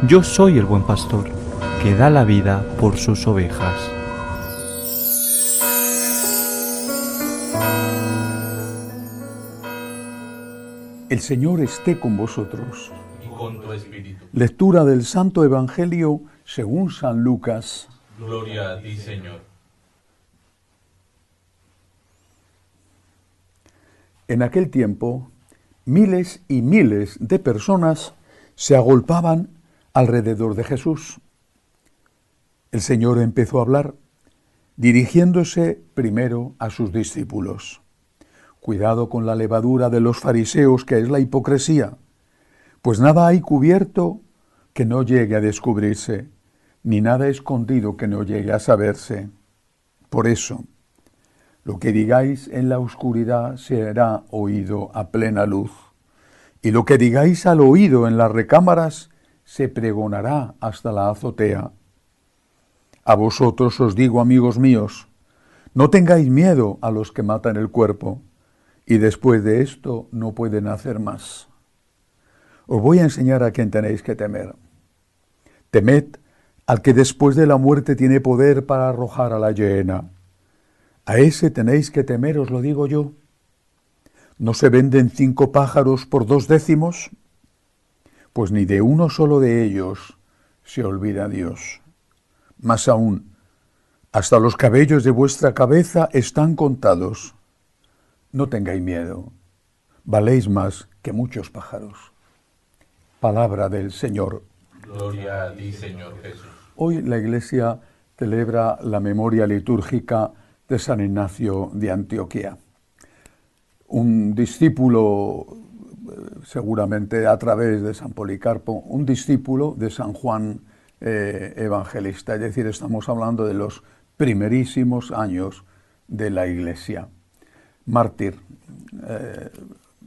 Yo soy el buen pastor, que da la vida por sus ovejas. El Señor esté con vosotros. Y con tu espíritu. Lectura del Santo Evangelio según San Lucas. Gloria a ti, Señor. En aquel tiempo, miles y miles de personas se agolpaban alrededor de Jesús. El Señor empezó a hablar, dirigiéndose primero a sus discípulos. Cuidado con la levadura de los fariseos, que es la hipocresía, pues nada hay cubierto que no llegue a descubrirse, ni nada escondido que no llegue a saberse. Por eso, lo que digáis en la oscuridad será oído a plena luz, y lo que digáis al oído en las recámaras se pregonará hasta la azotea. A vosotros os digo, amigos míos, no tengáis miedo a los que matan el cuerpo, y después de esto no pueden hacer más. Os voy a enseñar a quién tenéis que temer. Temed al que después de la muerte tiene poder para arrojar a la hiena. A ese tenéis que temer, os lo digo yo. ¿No se venden 5 pájaros por 2 décimos? Pues ni de uno solo de ellos se olvida Dios. Más aún, hasta los cabellos de vuestra cabeza están contados. No tengáis miedo, valéis más que muchos pájaros. Palabra del Señor. Gloria a ti, Señor Jesús. Hoy la Iglesia celebra la memoria litúrgica de San Ignacio de Antioquía, un discípulo, seguramente a través de San Policarpo, un discípulo de San Juan Evangelista, es decir, estamos hablando de los primerísimos años de la Iglesia. Mártir.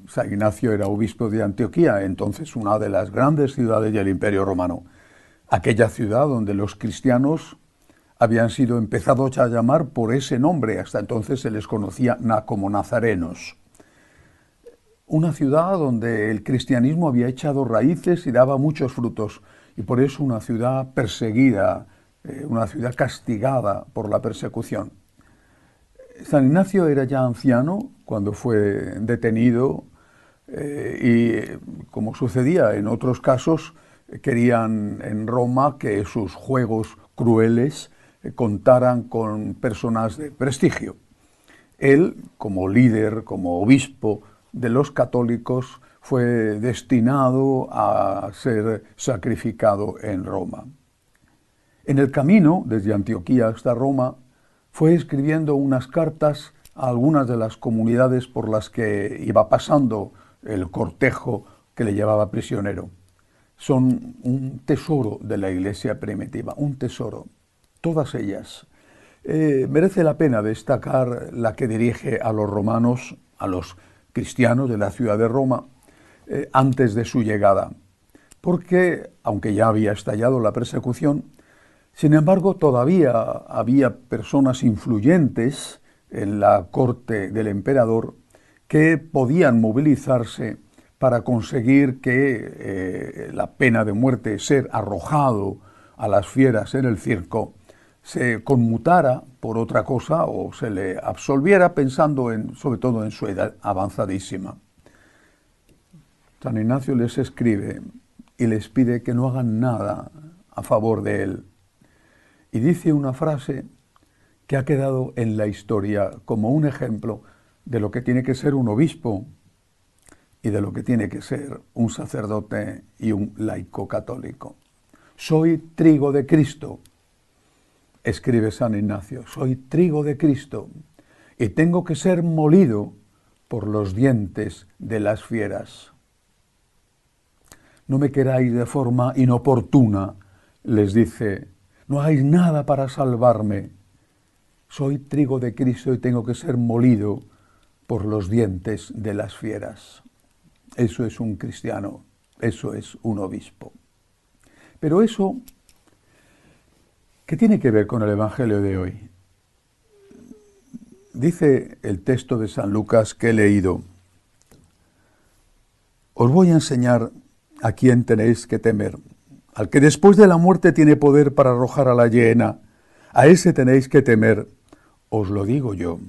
San Ignacio era obispo de Antioquía, entonces una de las grandes ciudades del Imperio Romano. Aquella ciudad donde los cristianos habían sido empezados a llamar por ese nombre, hasta entonces se les conocía como nazarenos. Una ciudad donde el cristianismo había echado raíces y daba muchos frutos, y por eso una ciudad perseguida, una ciudad castigada por la persecución. San Ignacio era ya anciano cuando fue detenido y, como sucedía en otros casos, querían en Roma que sus juegos crueles contaran con personas de prestigio. Él, como líder, como obispo de los católicos, fue destinado a ser sacrificado en Roma. En el camino, desde Antioquía hasta Roma, fue escribiendo unas cartas a algunas de las comunidades por las que iba pasando el cortejo que le llevaba prisionero. Son un tesoro de la Iglesia primitiva, un tesoro, todas ellas. Merece la pena destacar la que dirige a los romanos, a los cristianos de la ciudad de Roma, antes de su llegada, porque, aunque ya había estallado la persecución, sin embargo, todavía había personas influyentes en la corte del emperador que podían movilizarse para conseguir que la pena de muerte, ser arrojado a las fieras en el circo, se conmutara por otra cosa o se le absolviera pensando sobre todo en su edad avanzadísima. San Ignacio les escribe y les pide que no hagan nada a favor de él. Y dice una frase que ha quedado en la historia como un ejemplo de lo que tiene que ser un obispo y de lo que tiene que ser un sacerdote y un laico católico. Soy trigo de Cristo, escribe San Ignacio, soy trigo de Cristo y tengo que ser molido por los dientes de las fieras. No me queráis de forma inoportuna, les dice. No hagáis nada para salvarme. Soy trigo de Cristo y tengo que ser molido por los dientes de las fieras. Eso es un cristiano, eso es un obispo. Pero eso, ¿qué tiene que ver con el Evangelio de hoy? Dice el texto de San Lucas que he leído. Os voy a enseñar a quién tenéis que temer. al que después de la muerte tiene poder para arrojar a la hiena. A ese tenéis que temer, os lo digo yo.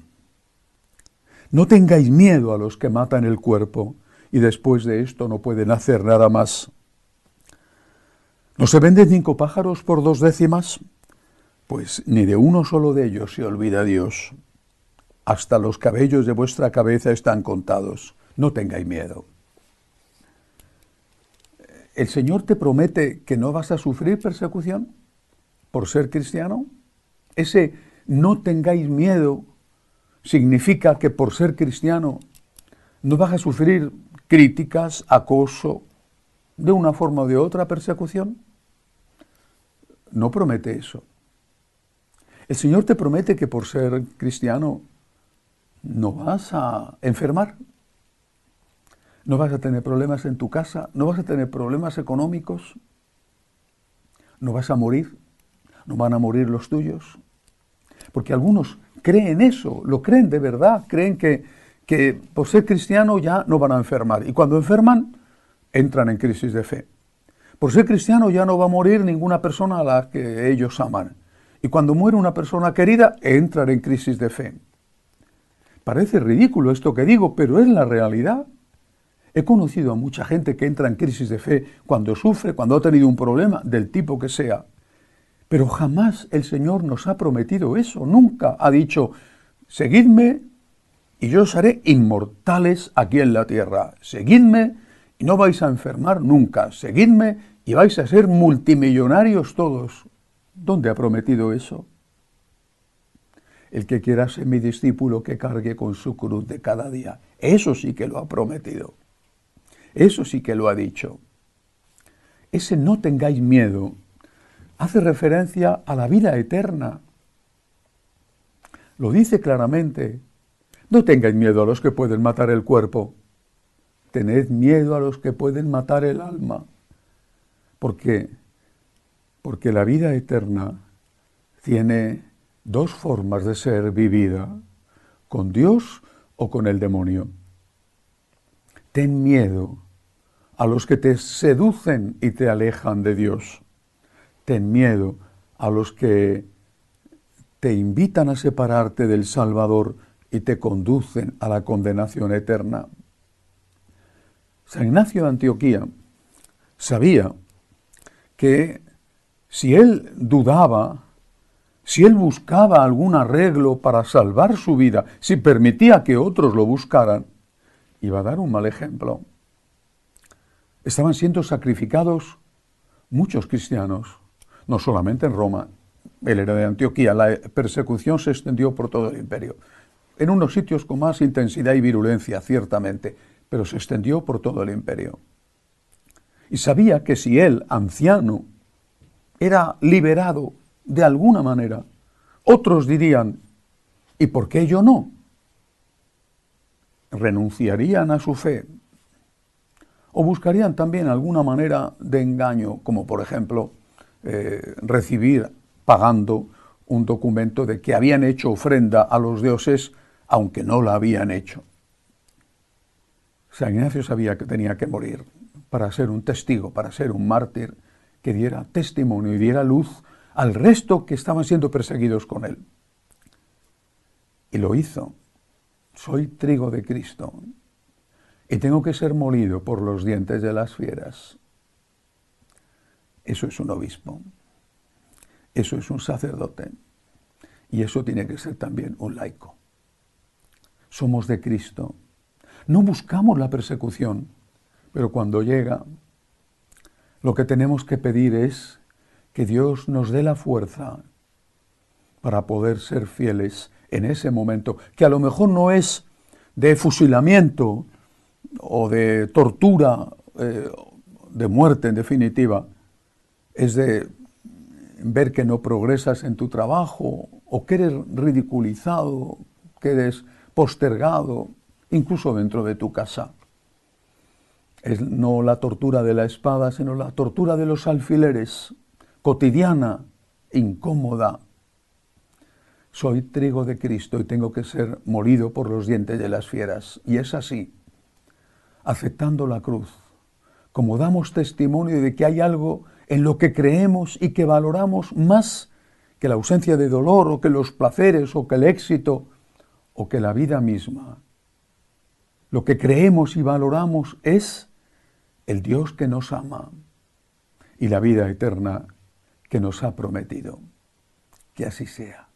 No tengáis miedo a los que matan el cuerpo y después de esto no pueden hacer nada más. ¿No se venden 5 pájaros por 2 décimas? Pues ni de uno solo de ellos se olvida Dios. Hasta los cabellos de vuestra cabeza están contados. No tengáis miedo. ¿El Señor te promete que no vas a sufrir persecución por ser cristiano? Ese no tengáis miedo significa que por ser cristiano no vas a sufrir críticas, acoso, de una forma o de otra persecución. No promete eso. El Señor te promete que por ser cristiano no vas a enfermar, no vas a tener problemas en tu casa, no vas a tener problemas económicos, no vas a morir, no van a morir los tuyos. Porque algunos creen eso, lo creen de verdad, creen que por ser cristiano ya no van a enfermar. Y cuando enferman, entran en crisis de fe. Por ser cristiano ya no va a morir ninguna persona a la que ellos aman. Y cuando muere una persona querida, entran en crisis de fe. Parece ridículo esto que digo, pero es la realidad. He conocido a mucha gente que entra en crisis de fe cuando sufre, cuando ha tenido un problema, del tipo que sea. Pero jamás el Señor nos ha prometido eso, nunca ha dicho, seguidme y yo os haré inmortales aquí en la tierra. Seguidme y no vais a enfermar nunca. Seguidme y vais a ser multimillonarios todos. ¿Dónde ha prometido eso? El que quiera ser mi discípulo, que cargue con su cruz de cada día. Eso sí que lo ha prometido. Eso sí que lo ha dicho. Ese no tengáis miedo hace referencia a la vida eterna. Lo dice claramente. No tengáis miedo a los que pueden matar el cuerpo. Tened miedo a los que pueden matar el alma. ¿Por qué? Porque la vida eterna tiene 2 formas de ser vivida, con Dios o con el demonio. Ten miedo a los que te seducen y te alejan de Dios. Ten miedo a los que te invitan a separarte del Salvador y te conducen a la condenación eterna. San Ignacio de Antioquía sabía que si él dudaba, si él buscaba algún arreglo para salvar su vida, si permitía que otros lo buscaran, iba a dar un mal ejemplo. Estaban siendo sacrificados muchos cristianos, no solamente en Roma. Él era de Antioquía, la persecución se extendió por todo el imperio. En unos sitios con más intensidad y virulencia, ciertamente, pero se extendió por todo el imperio. Y sabía que si él, anciano, era liberado de alguna manera, otros dirían, ¿y por qué yo no? Renunciarían a su fe o buscarían también alguna manera de engaño, como por ejemplo recibir pagando un documento de que habían hecho ofrenda a los dioses aunque no la habían hecho. San Ignacio sabía que tenía que morir para ser un testigo, para ser un mártir que diera testimonio y diera luz al resto que estaban siendo perseguidos con él. Y lo hizo. Soy trigo de Cristo y tengo que ser molido por los dientes de las fieras. Eso es un obispo. Eso es un sacerdote. Y eso tiene que ser también un laico. Somos de Cristo. No buscamos la persecución, pero cuando llega, lo que tenemos que pedir es que Dios nos dé la fuerza para poder ser fieles en ese momento, que a lo mejor no es de fusilamiento o de tortura, de muerte en definitiva, es de ver que no progresas en tu trabajo o que eres ridiculizado, que eres postergado, incluso dentro de tu casa. Es no la tortura de la espada, sino la tortura de los alfileres, cotidiana, incómoda. Soy trigo de Cristo y tengo que ser molido por los dientes de las fieras. Y es así, aceptando la cruz, como damos testimonio de que hay algo en lo que creemos y que valoramos más que la ausencia de dolor o que los placeres o que el éxito o que la vida misma. Lo que creemos y valoramos es el Dios que nos ama y la vida eterna que nos ha prometido. Que así sea.